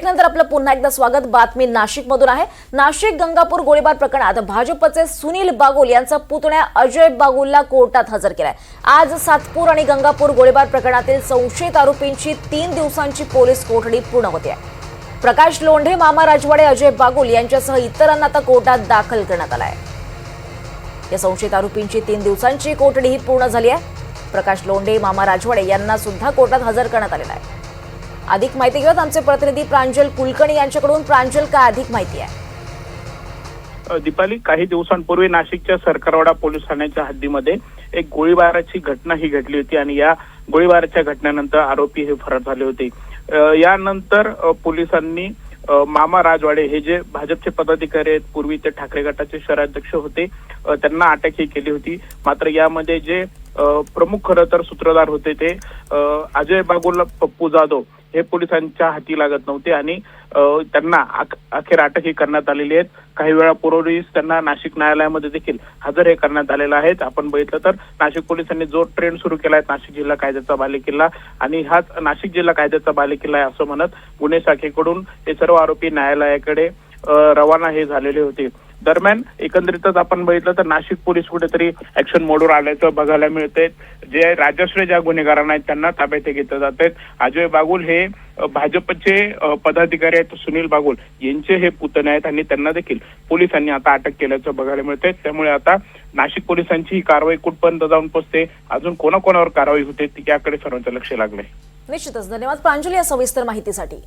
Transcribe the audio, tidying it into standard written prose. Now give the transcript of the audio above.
नंतर आपलं पुन्हा एकदा स्वागत। बातमी नाशिक मधून आहे। नाशिक गंगापूर गोळीबार प्रकरणात भाजपचे सुनील बागुल यांचा पुतण्या अजय बागुलला कोर्टात हजर केलाय। आज सातपूर आणि गंगापूर गोळीबार प्रकरणातील संशयित आरोपींची 3 दिवसांची पोलीस कोठडी पूर्ण होते आहे। प्रकाश लोंढे, मामा राजवाडे, अजय बागुल यांच्यासह इतरांना आता कोर्टात दाखल करण्यात आलाय। या संशयित आरोपींची 3 दिवसांची कोठडी पूर्ण झाली आहे। प्रकाश लोंढे, मामा राजवाडे यांना सुद्धा कोर्टात हजर करण्यात आलेलं आहे। अधिक माहिती घेऊयात आमचे प्रतिनिधी प्रांजल कुलकर्णी यांच्याकडून। प्रांजल, काय अधिक माहिती आहे? दीपाली, काही दिवसांपूर्वी नाशिकच्या सरकारवाडा पोलीस ठाण्याच्या हद्दीमध्ये एक गोळीबाराची घटना ही घडली होती आणि या गोळीबाराच्या घटनेनंतर आरोपी हे फरार झाले होते। यानंतर पोलिसांनी मामा राजवाडे हे जे भाजपचे पदाधिकारी आहेत, पूर्वी ते ठाकरे गटाचे शहराध्यक्ष होते, त्यांना अटक ही केली होती। मात्र यामध्ये जे प्रमुख खरं तर सूत्रधार होते ते अजय बागुल, पप्पू जाधव हे पोलिसांच्या हाती लागत नव्हते आणि त्यांना अखेर अटक करण्यात आलेली आहे। काही वेळापूर्वीच त्यांना नाशिक न्यायालयामध्ये देखील हजर हे करण्यात आलेलं आहे। आपण बघितलं तर नाशिक पोलिसांनी जो ट्रेंड सुरू केला आहे, नाशिक जिल्हा कायद्याचा बालेकिल्ला, आणि हाच नाशिक जिल्हा कायद्याचा बालेकिल्ला आहे असं म्हणत गुन्हे शाखेकडून हे सर्व आरोपी न्यायालयाकडे रवाना हे झालेले होते। दरम्यान एकंदरीतच आपण बघितलं तर नाशिक पोलीस कुठेतरी ऍक्शन मोडवर आल्याचं बघायला मिळतंय। जे राजश्री ज्या गुन्हेगारांना आहेत त्यांना ताब्यात घेतले जात आहेत। अजय बागुल हे भाजपचे पदाधिकारी आहेत, सुनील बागुल यांचे हे पुतणे आहेत आणि त्यांना देखील पोलिसांनी आता अटक केल्याचं बघायला मिळतंय। त्यामुळे आता नाशिक पोलिसांची ही कारवाई कुठपर्यंत जाऊन पोहोचते, अजून कोणाकोणावर कारवाई होते याकडे सर्वांचं लक्ष लागलंय। निश्चितच धन्यवाद प्रांजल या सविस्तर माहितीसाठी।